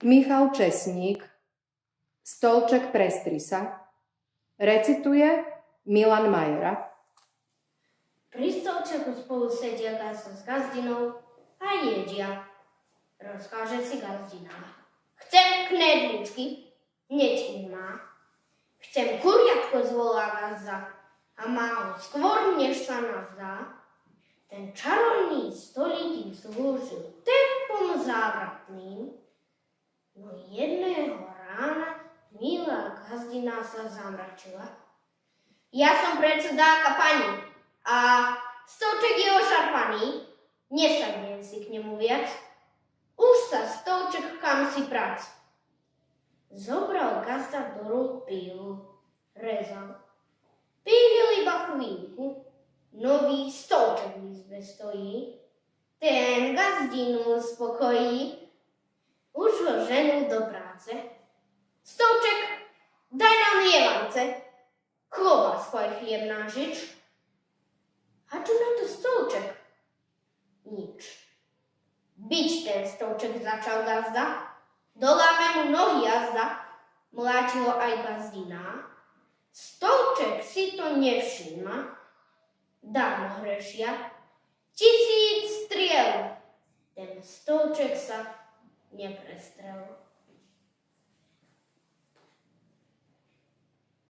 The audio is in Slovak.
Michal Česník, Stolček Prestrisa. Recituje Milan Majera. Pri stolčeku spolu sedia gazda s gazdinou a jedia. Rozkáže si gazdina. Chcem knedličky, hneď má. Chcem kuriatko, zvolá gazda a má ho skôr, než sa nazdá. Ten čarovný stolík im slúžil tempom závratným. No jedného rána milá gazdina sa zamračila. Ja som predsedáka pani a stolček je ošarpaný. Nesadnem si k nemu viac. Už sa stolček kam si prac. Zobral gazda do rúk pílu, rezal. Pílil iba chvíľku, nový stolček v izbe stojí. Ten gazdinu uspokojí, už ho ženú do práce. Stolček, daj nám lievance, klobásku aj chlieb nážič. A čo na to stolček? Nič. Bič ten stolček začal gazda, doláme mu nohy jazda, mláti ho aj gazdina. Stolček si to nevšíma, darmo hrešia, 1000 striel, ten stolček sa neprestrel.